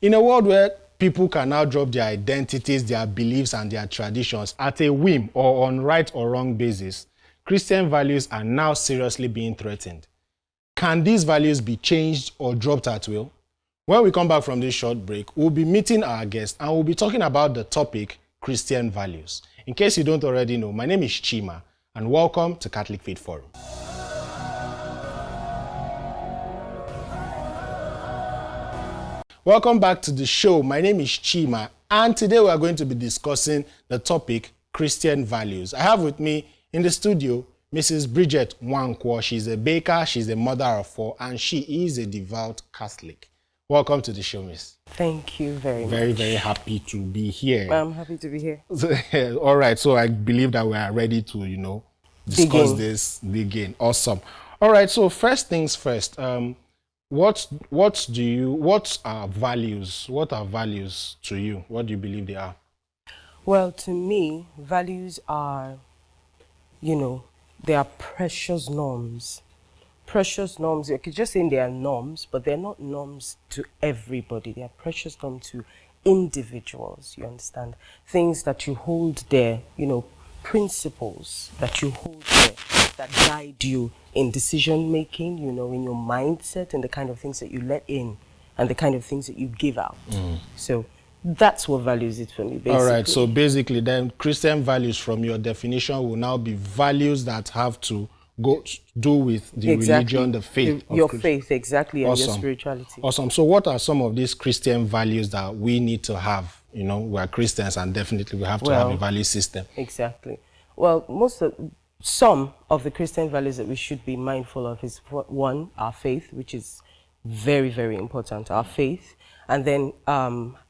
In a world where people can now drop their identities, their beliefs, and their traditions at a whim or on right or wrong basis, Christian values are now seriously being threatened. Can these values be changed or dropped at will? When we come back from this short break, we'll be meeting our guest and we'll be talking about the topic, Christian values. In case you don't already know, my name is Chima, and welcome to Catholic Faith Forum. Welcome back to the show. My name is Chima, and today we are going to be discussing the topic, Christian values. I have with me in the studio Mrs Bridget Wankwo. She's a baker, she's a mother of 4, and she is a devout Catholic. Welcome to the show, Miss. Thank you very much. Very happy to be here. I'm happy to be here. All right, so I believe that we are ready to, discuss this, begin. Awesome. All right, so first things first. What are values? What are values to you? What do you believe they are? Well, to me, values are, they are precious norms. Precious norms, you could just say they are norms, but they're not norms to everybody. They are precious norms to individuals, you understand? Things that you hold there, principles that you hold there that guide you in decision making, in your mindset and the kind of things that you let in and the kind of things that you give out. So that's what values it for me, basically. All right, so basically then Christian values from your definition will now be values that have to do with the religion, the faith. Your faith, exactly, and awesome. your spirituality. Awesome. So what are some of these Christian values that we need to have? We are Christians and definitely we have to have a value system. Exactly. Well, some of the Christian values that we should be mindful of is, one, our faith, which is very, very important, our faith. And then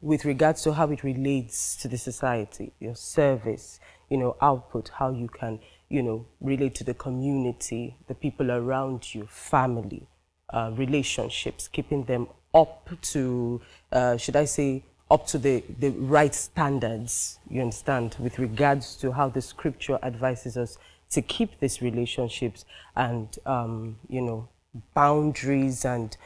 with regards to how it relates to the society, your service, output, how you can, relate to the community, the people around you, family, relationships, keeping them up to, up to the right standards, you understand, with regards to how the scripture advises us to keep these relationships and, boundaries and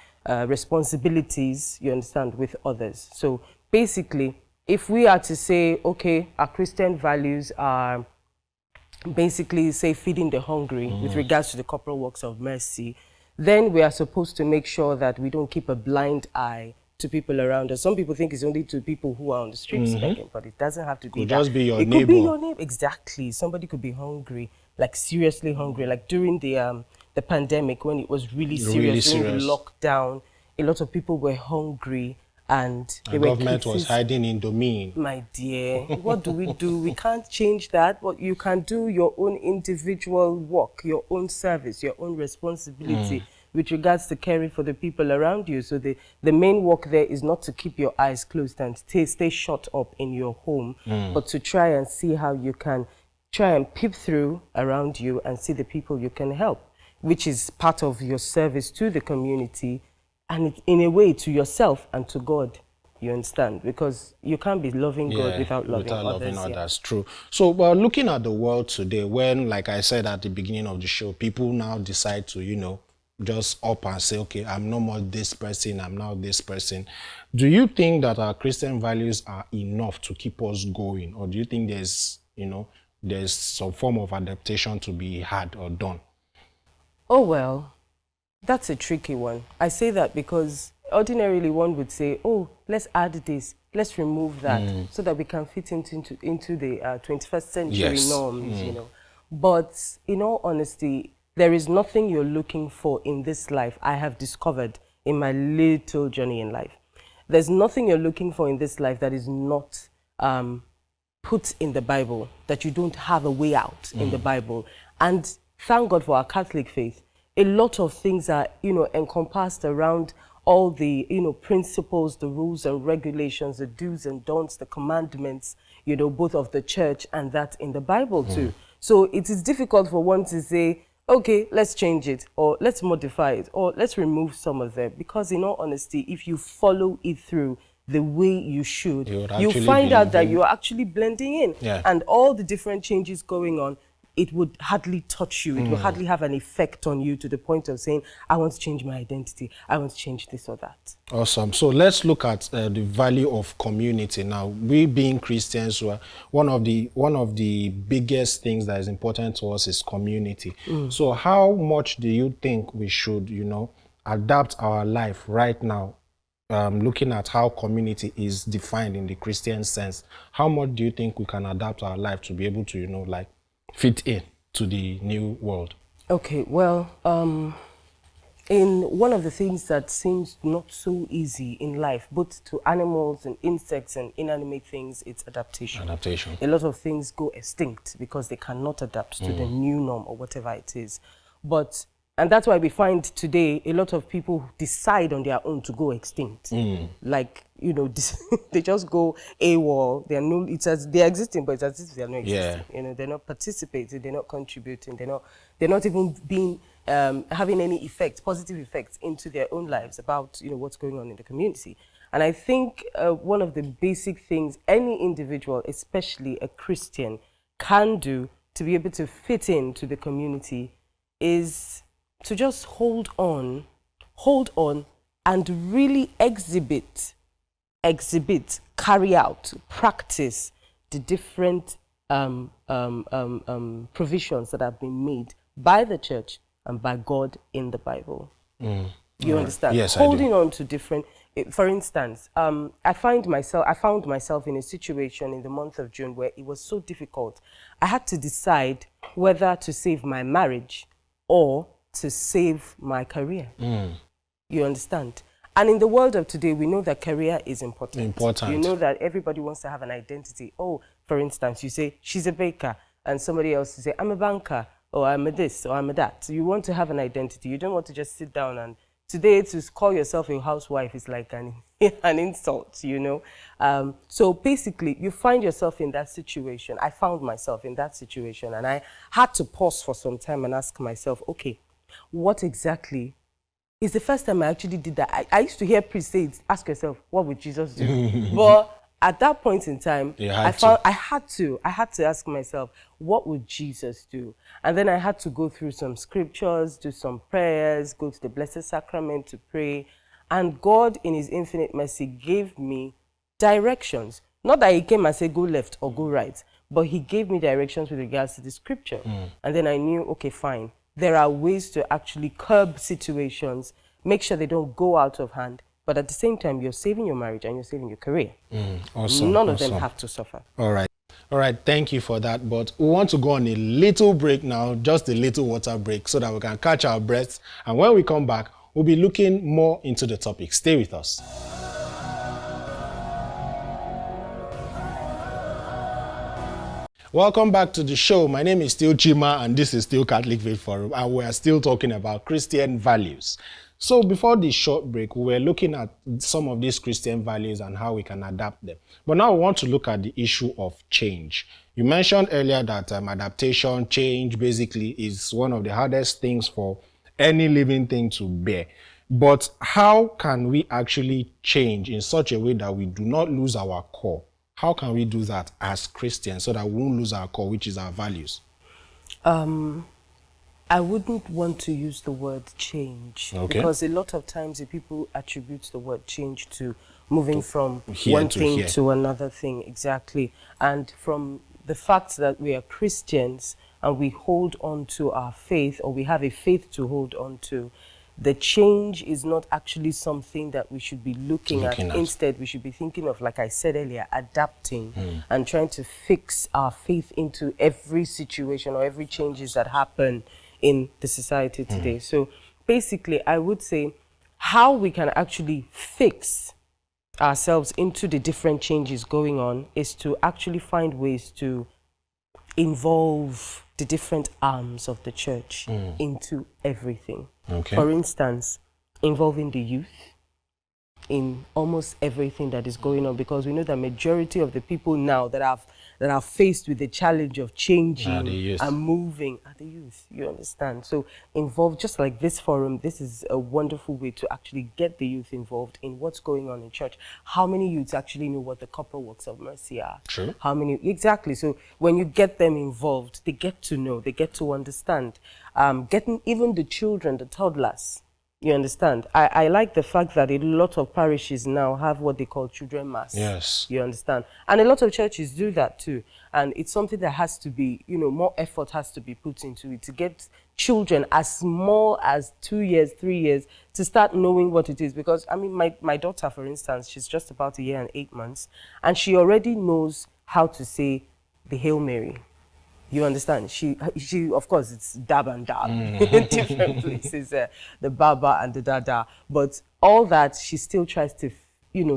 responsibilities, you understand, with others. So basically, if we are to say, okay, our Christian values are basically, say, feeding the hungry with regards to the corporal works of mercy, then we are supposed to make sure that we don't keep a blind eye to people around us. Some people think it's only to people who are on the streets begging, but it doesn't have to be that. Could just be your neighbor. It could be your neighbor, exactly. Somebody could be hungry, like seriously hungry, like during the pandemic when it was really serious, during the lockdown, a lot of people were hungry and the government was hiding in Dominican. My dear, what do? We can't change that. But you can do your own individual work, your own service, your own responsibility with regards to caring for the people around you. So the main work there is not to keep your eyes closed and stay shut up in your home, but to try and see how you can try and peep through around you and see the people you can help, which is part of your service to the community and in a way to yourself and to God, you understand? Because you can't be loving God without loving others. True. So looking at the world today, when, like I said at the beginning of the show, people now decide to, just up and say, okay, I'm no more this person, I'm now this person. Do you think that our Christian values are enough to keep us going? Or do you think there's some form of adaptation to be had or done? Oh, well, that's a tricky one. I say that because ordinarily one would say, oh, let's add this, let's remove that, so that we can fit into the 21st century norms, But in all honesty, there is nothing you're looking for in this life, I have discovered in my little journey in life. There's nothing you're looking for in this life that is not put in the Bible, that you don't have a way out in the Bible. And thank God for our Catholic faith. A lot of things are, encompassed around all the, principles, the rules and regulations, the do's and don'ts, the commandments, both of the church and that in the Bible too. So it is difficult for one to say, okay, let's change it, or let's modify it, or let's remove some of them. Because in all honesty, if you follow it through the way you should, you find out that you're actually blending in. And all the different changes going on, it would hardly touch you. It would hardly have an effect on you to the point of saying, I want to change my identity. I want to change this or that. Awesome. So let's look at the value of community now. We being Christians, one of the biggest things that is important to us is community. So how much do you think we should, adapt our life right now, looking at how community is defined in the Christian sense? How much do you think we can adapt our life to be able to, fit in to the new world? Okay, well, in one of the things that seems not so easy in life, both to animals and insects and inanimate things, it's adaptation. Adaptation. A lot of things go extinct because they cannot adapt to the new norm or whatever it is. And that's why we find today a lot of people decide on their own to go extinct. They just go AWOL. They're existing, but it's as if they're not existing. They're not participating, they're not contributing, they're not even being having any positive effects into their own lives about what's going on in the community. And I think one of the basic things any individual, especially a Christian, can do to be able to fit into the community is to just hold on, and really exhibit, carry out, practice the different provisions that have been made by the church and by God in the Bible. You understand? Yes, Holding I do. on to different. For instance, I found myself in a situation in the month of June where it was so difficult. I had to decide whether to save my marriage or to save my career. You understand? And in the world of today, we know that career is important. You know that everybody wants to have an identity. Oh, for instance, you say, she's a baker, and somebody else say, I'm a banker, or I'm a this, or I'm a that. So you want to have an identity. You don't want to just sit down and today to call yourself a housewife is like an insult, So basically, you find yourself in that situation. I found myself in that situation, and I had to pause for some time and ask myself, okay, what exactly is the first time I actually did that? I used to hear priests say, ask yourself, what would Jesus do? But at that point in time, I had to ask myself, what would Jesus do? And then I had to go through some scriptures, do some prayers, go to the Blessed Sacrament to pray. And God, in his infinite mercy, gave me directions. Not that he came and said, go left or go right, but he gave me directions with regards to the scripture. And then I knew, okay, fine. There are ways to actually curb situations, make sure they don't go out of hand, but at the same time, you're saving your marriage and you're saving your career. Awesome. None of them have to suffer. All right, thank you for that. But we want to go on a little break now, just a little water break, so that we can catch our breaths. And when we come back, we'll be looking more into the topic. Stay with us. Welcome back to the show. My name is still Chima, and this is still Catholic Faith Forum, and we are still talking about Christian values. So before this short break, we were looking at some of these Christian values and how we can adapt them. But now we want to look at the issue of change. You mentioned earlier that adaptation, change, basically is one of the hardest things for any living thing to bear. But how can we actually change in such a way that we do not lose our core? How can we do that as Christians so that we won't lose our core, which is our values? I wouldn't want to use the word change. Okay. Because a lot of times the people attribute the word change to moving from one thing to another thing. Exactly. And from the fact that we are Christians and we hold on to our faith, or we have a faith to hold on to, the change is not actually something that we should be looking at. Instead, we should be thinking of, like I said earlier, adapting and trying to fix our faith into every situation or every changes that happen in the society today. So basically, I would say how we can actually fix ourselves into the different changes going on is to actually find ways to involve the different arms of the church into everything. Okay. For instance, involving the youth in almost everything that is going on, because we know the majority of the people now that have that are faced with the challenge of The changing youth. and moving are the youth, you understand? So involved, just like this forum, this is a wonderful way to actually get the youth involved in what's going on in church. How many youths actually know what the corporal works of mercy are? True. How many? Exactly. So when you get them involved, they get to know, they get to understand. Getting even the children, the toddlers, you understand? I like the fact that a lot of parishes now have what they call children mass. Yes. You understand? And a lot of churches do that too. And it's something that has to be, more effort has to be put into it to get children as small as 2 years, 3 years to start knowing what it is. Because, I mean, my daughter, for instance, she's just about 1 year and 8 months, and she already knows how to say the Hail Mary. You understand? She of course, it's dab and dab in different places, the baba and the dada. But all that, she still tries to,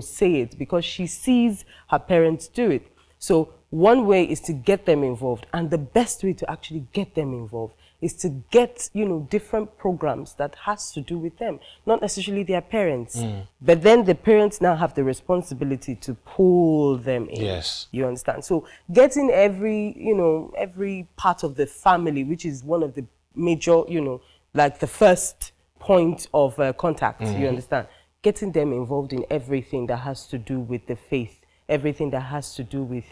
say it because she sees her parents do it. So one way is to get them involved. And the best way to actually get them involved is to get, different programs that has to do with them, not necessarily their parents. But then the parents now have the responsibility to pull them in. Yes. You understand? So getting every part of the family, which is one of the major, like the first point of contact, you understand? Getting them involved in everything that has to do with the faith, everything that has to do with,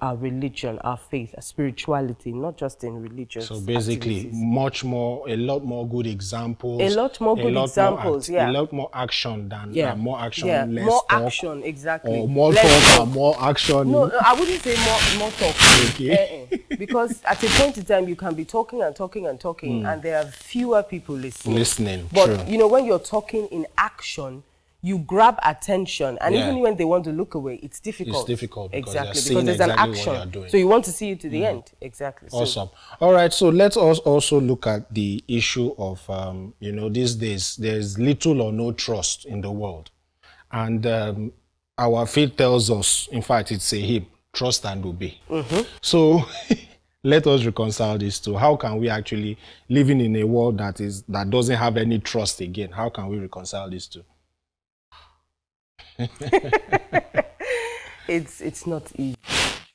our religion, our faith, our spirituality, not just in religious So basically, activities. a lot more good examples. A lot more good examples, yeah. A lot more action than more action, yeah. less More talk. action, exactly. Or more Less talk and more action. No, I wouldn't say more talk. Okay. Because at a point in time, you can be talking and talking and talking, and there are fewer people listening. True. But, when you're talking in action, you grab attention, and even when they want to look away, it's difficult. It's difficult because exactly, they're seeing because there's exactly an what action. you're doing. So you want to see it to the end. Exactly. Awesome. All right. So let's also look at the issue of, these days, there's little or no trust in the world. And our faith tells us, in fact, it's a hymn, trust and obey. So let us reconcile these two. How can we actually, living in a world that doesn't have any trust again, how can we reconcile these two? It's not easy.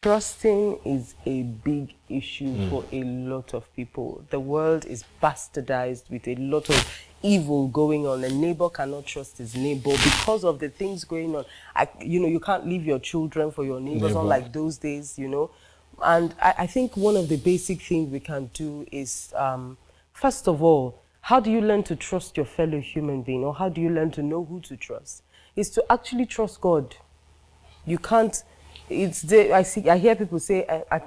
Trusting is a big issue for a lot of people. The world is bastardized with a lot of evil going on. A neighbor cannot trust his neighbor because of the things going on. You can't leave your children for your neighbors, unlike those days, And I think one of the basic things we can do is, first of all, how do you learn to trust your fellow human being, or how do you learn to know who to trust? Is to actually trust God. You can't, I hear people say,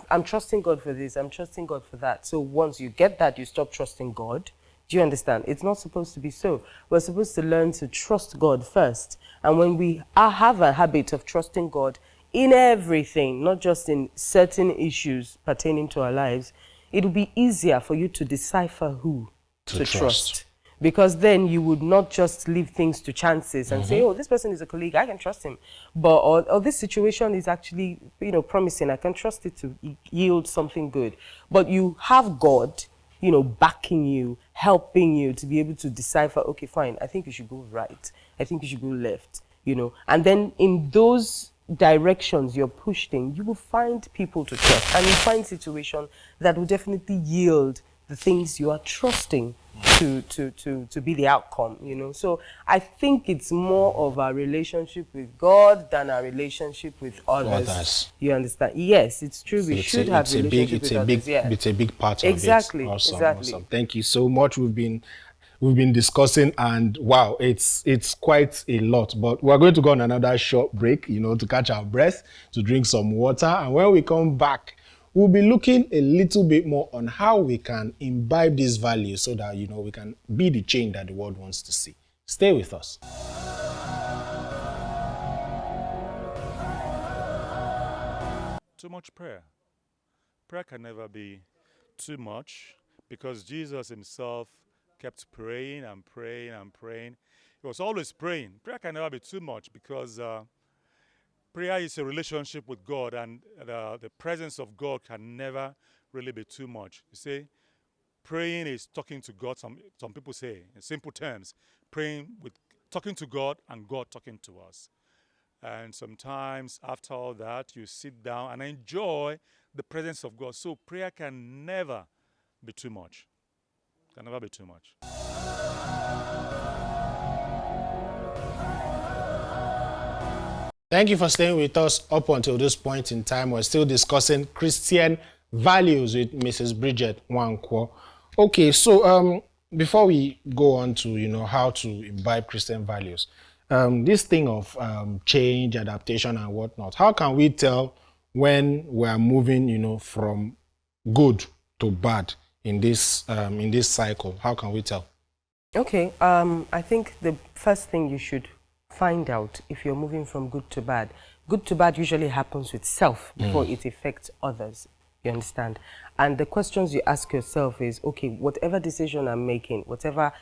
I'm trusting God for this, I'm trusting God for that. So once you get that, you stop trusting God. Do you understand? It's not supposed to be so. We're supposed to learn to trust God first. And when we have a habit of trusting God in everything, not just in certain issues pertaining to our lives, it'll be easier for you to decipher who to trust. Because then you would not just leave things to chances and say, oh, this person is a colleague, I can trust him. But, or this situation is actually, promising, I can trust it to yield something good. But you have God, backing you, helping you to be able to decipher, okay, fine, I think you should go right. I think you should go left, And then in those directions you're pushed in, you will find people to trust. And you find situations that will definitely yield the things you are trusting to be the outcome, So I think it's more of our relationship with God than our relationship with others. You understand? Yes, it's true. We should have relationship with others. It's a big part of it. Exactly. Awesome. Thank you so much. We've been discussing, and wow, it's quite a lot. But we're going to go on another short break, to catch our breath, to drink some water, and when we come back, we'll be looking a little bit more on how we can imbibe these values so that, we can be the change that the world wants to see. Stay with us. Too much prayer. Prayer can never be too much because Jesus himself kept praying and praying and praying. He was always praying. Prayer can never be too much because prayer is a relationship with God, and the presence of God can never really be too much. You see, praying is talking to God. Some people say, in simple terms, talking to God and God talking to us. And sometimes after all that, you sit down and enjoy the presence of God. So prayer can never be too much. Can never be too much. Thank you for staying with us up until this point in time. We're still discussing Christian values with Mrs. Bridget Wankwo. Okay, so before we go on to, how to imbibe Christian values, this thing of change, adaptation, and whatnot, how can we tell when we're moving, from good to bad in this cycle? How can we tell? Okay, I think the first thing you should find out if you're moving from good to bad. Good to bad usually happens with self before it affects others. You understand? And the questions you ask yourself is, okay, whatever decision I'm making, whatever,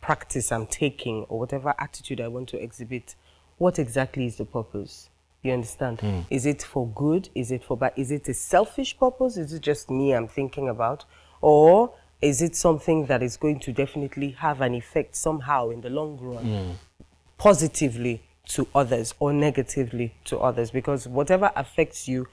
practice I'm taking, or whatever attitude I want to exhibit, what exactly is the purpose? You understand? Is it for good? Is it for bad? Is it a selfish purpose? Is it just me I'm thinking about? Or is it something that is going to definitely have an effect somehow in the long run, positively to others or negatively to others? Because whatever affects you,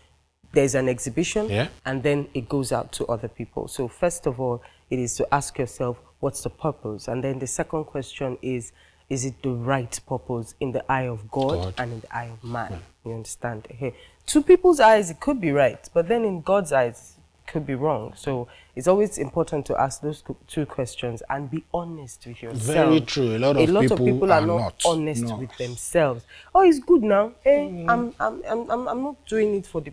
there's an exhibition, and then it goes out to other people. So first of all, it is to ask yourself, what's the purpose? And then the second question is it the right purpose in the eye of God and in the eye of man? You understand? Hey, to people's eyes, it could be right, but then in God's eyes, it could be wrong. So it's always important to ask those two questions and be honest with yourself. Very true. A lot of people are not honest with themselves. Oh, it's good now. I'm not doing it for the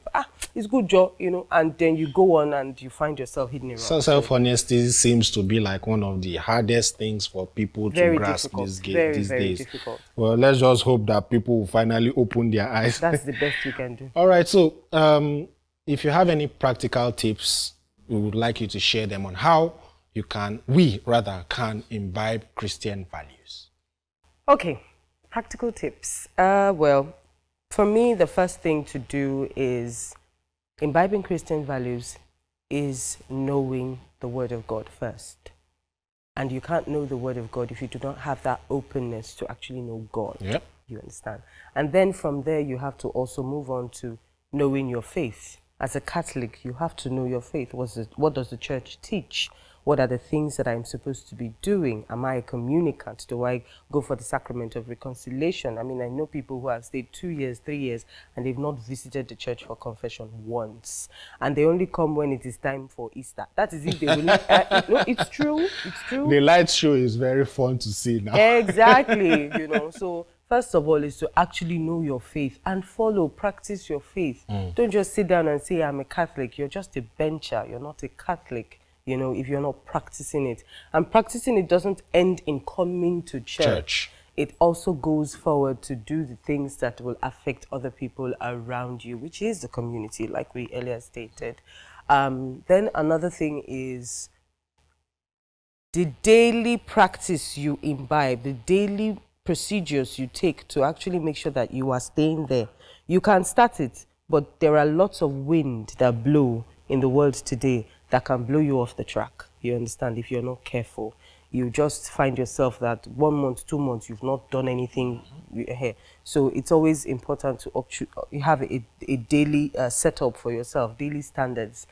it's good, Joe. And then you go on and you find yourself hidden around. So self-honesty seems to be like one of the hardest things for people to grasp these days. Very difficult. Well, let's just hope that people will finally open their eyes. That's the best you can do. All right. So, if you have any practical tips, we would like you to share them on how we can imbibe Christian values. Okay, practical tips. Well, for me, the first thing to do is imbibing Christian values is knowing the Word of God first. And you can't know the Word of God if you do not have that openness to actually know God. Yep. You understand? And then from there, you have to also move on to knowing your faith. As a Catholic, you have to know your faith. What does the church teach? What are the things that I'm supposed to be doing? Am I a communicant? Do I go for the sacrament of reconciliation? I mean, I know people who have stayed 2 years, 3 years, and they've not visited the church for confession once. And they only come when it is time for Easter. That is if they will not. No, it's true. It's true. The light show is very fun to see now. Exactly. So first of all is to actually know your faith and practice your faith. Don't just sit down and say, I'm a Catholic. You're just a bencher. You're not a Catholic, if you're not practicing it. And practicing it doesn't end in coming to church. It also goes forward to do the things that will affect other people around you, which is the community, like we earlier stated. Then another thing is the daily practice you imbibe, the daily procedures you take to actually make sure that you are staying there. You can start it, but there are lots of wind that blow in the world today that can blow you off the track. You understand? If you're not careful, you just find yourself that 1 month, 2 months, you've not done anything here. So it's always important to you have a daily setup for yourself, daily standards.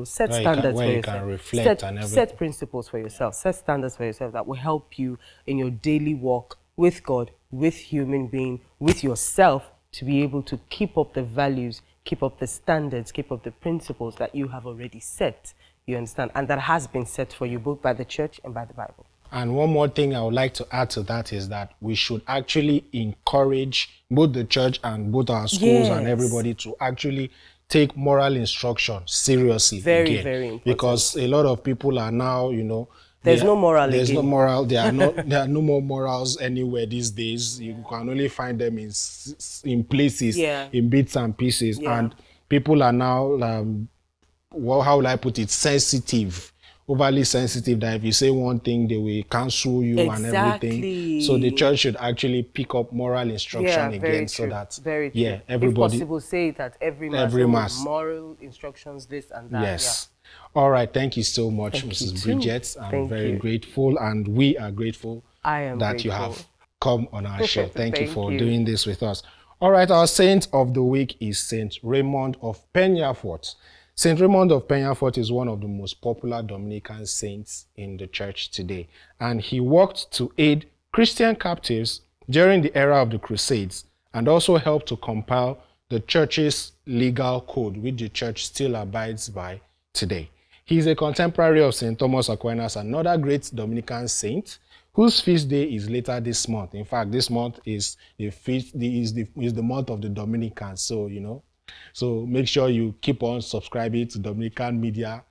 Set standards for yourself. You can reflect and everything. Set principles for yourself. Set standards for yourself that will help you in your daily walk with God, with human being, with yourself, to be able to keep up the values, keep up the standards, keep up the principles that you have already set. You understand? And that has been set for you both by the church and by the Bible. And one more thing I would like to add to that is that we should actually encourage both the church and both our schools and everybody to actually take moral instruction seriously. Very important. Because a lot of people are now, there's no moral. There's no moral. There are no more morals anywhere these days. You can only find them in places, in bits and pieces. And people are now, how will I put it, sensitive, overly sensitive, that if you say one thing, they will cancel you and everything. So the church should actually pick up moral instruction again, so that everybody, if possible, say that every mass, moral instructions, this and that. Yes. All right. Thank you so much, Mrs. Bridget. I'm very grateful, and we are grateful that you have come on our show. Thank you Thank for you. doing this with us. All right, our saint of the week is Saint Raymond of Peñafort. Saint Raymond of Peñafort is one of the most popular Dominican saints in the church today, and he worked to aid Christian captives during the era of the Crusades and also helped to compile the church's legal code, which the church still abides by today. He is a contemporary of St. Thomas Aquinas, another great Dominican saint, whose feast day is later this month. In fact, this month is the month of the Dominicans, so make sure you keep on subscribing to Dominican Media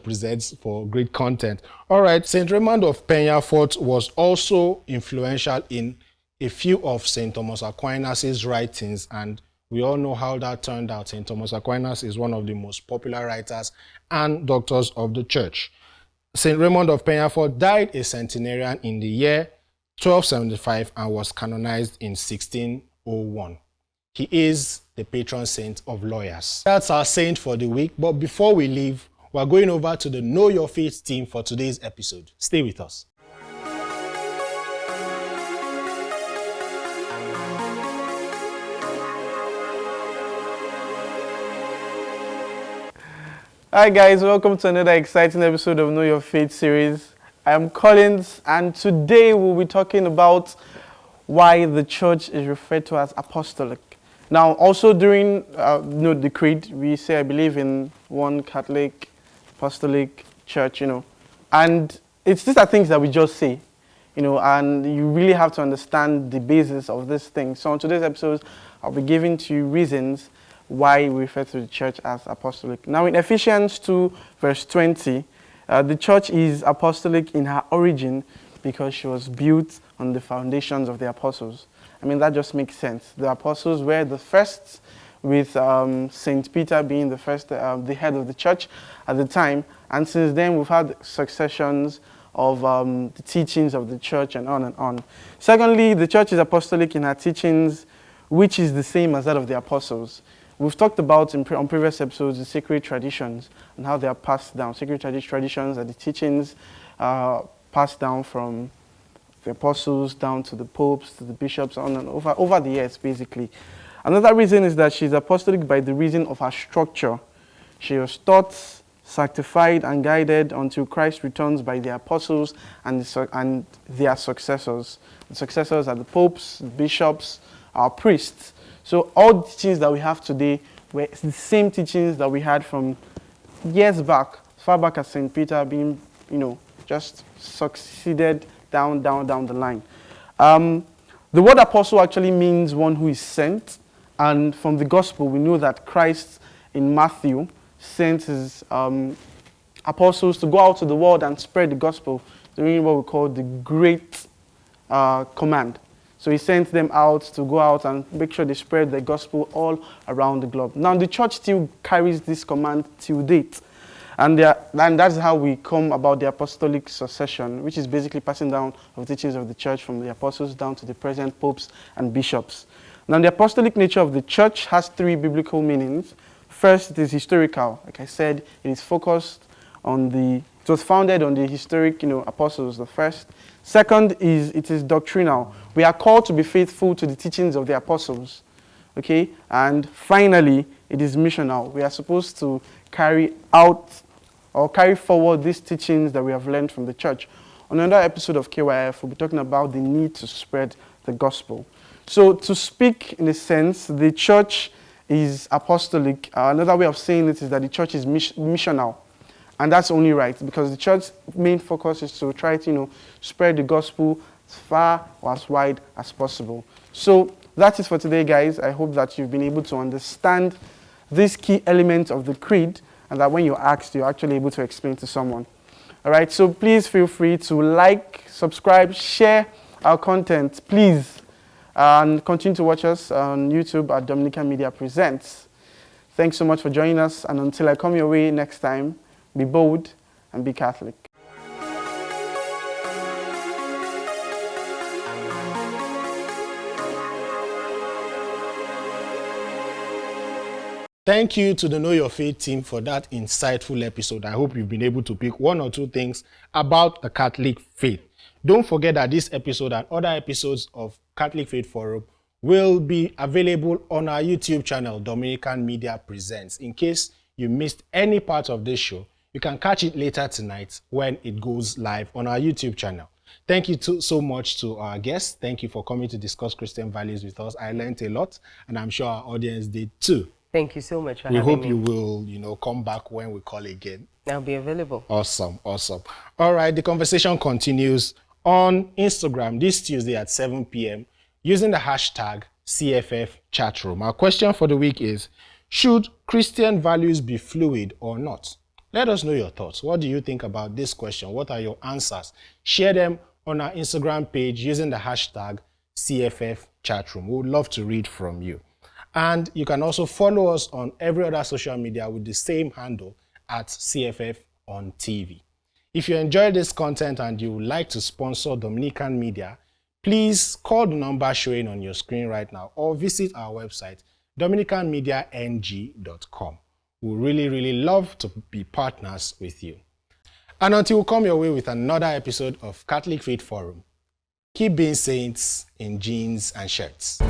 Presents for great content. All right, St. Raymond of Peñafort was also influential in a few of St. Thomas Aquinas' writings, and we all know how that turned out. St. Thomas Aquinas is one of the most popular writers and doctors of the church. St. Raymond of Peñafort died a centenarian in the year 1275 and was canonized in 1601. He is the patron saint of lawyers. That's our saint for the week, but before we leave, we're going over to the Know Your Faith team for today's episode. Stay with us. Hi guys, welcome to another exciting episode of Know Your Faith series. I am Collins, and today we'll be talking about why the church is referred to as apostolic. Now, also during the creed, we say I believe in one Catholic, apostolic church, and these are things that we just say, and you really have to understand the basis of this thing. So on today's episode, I'll be giving to you reasons why we refer to the church as apostolic. Now in Ephesians 2 verse 20, the church is apostolic in her origin because she was built on the foundations of the apostles. I mean, that just makes sense. The apostles were the first, with St. Peter being the first, the head of the church at the time. And since then, we've had successions of the teachings of the church and on and on. Secondly, the church is apostolic in her teachings, which is the same as that of the apostles. We've talked about on previous episodes the sacred traditions and how they are passed down. Sacred traditions are the teachings passed down from the apostles down to the popes, to the bishops, on and over the years, basically. Another reason is that she's apostolic by the reason of her structure. She was taught, sanctified, and guided until Christ returns by the apostles and their successors. The successors are the popes, the bishops, our priests. So all the teachings that we have today were the same teachings that we had from years back, as far back as St. Peter being, just succeeded down the line. The word apostle actually means one who is sent. And from the gospel, we know that Christ in Matthew sent his apostles to go out to the world and spread the gospel during what we call the Great Command. So he sent them out to go out and make sure they spread the gospel all around the globe. Now the church still carries this command till date. And that's how we come about the apostolic succession, which is basically passing down of the teachings of the church from the apostles down to the present popes and bishops. Now the apostolic nature of the church has three biblical meanings. First, it is historical. Like I said, it is focused on it was founded on the historic, apostles, the first. Second is, it is doctrinal. We are called to be faithful to the teachings of the apostles. Okay? And finally, it is missional. We are supposed to carry out or carry forward these teachings that we have learned from the church. On another episode of KYF, we'll be talking about the need to spread the gospel. So to speak in a sense, the church is apostolic. Another way of saying it is that the church is missional. And that's only right, because the church's main focus is to try to, spread the gospel as far or as wide as possible. So that's it for today, guys. I hope that you've been able to understand this key element of the creed, and that when you're asked, you're actually able to explain to someone. All right, so please feel free to like, subscribe, share our content, please. And continue to watch us on YouTube at Dominican Media Presents. Thanks so much for joining us, and until I come your way next time, be bold and be Catholic. Thank you to the Know Your Faith team for that insightful episode. I hope you've been able to pick one or two things about the Catholic faith. Don't forget that this episode and other episodes of Catholic Faith Forum will be available on our YouTube channel, Dominican Media Presents. In case you missed any part of this show, you can catch it later tonight when it goes live on our YouTube channel. Thank you so much to our guests. Thank you for coming to discuss Christian values with us. I learned a lot, and I'm sure our audience did too. Thank you so much for having me. We hope you will, come back when we call again. I'll be available. Awesome. All right, the conversation continues on Instagram this Tuesday at 7 p.m. using the hashtag CFF chatroom. Our question for the week is, should Christian values be fluid or not? Let us know your thoughts. What do you think about this question? What are your answers? Share them on our Instagram page using the hashtag CFF chatroom. We would love to read from you. And you can also follow us on every other social media with the same handle at CFF on TV. If you enjoyed this content and you would like to sponsor Dominican Media, please call the number showing on your screen right now or visit our website, dominicanmediang.com. We really love to be partners with you. And until we come your way with another episode of Catholic Faith Forum, keep being saints in jeans and shirts.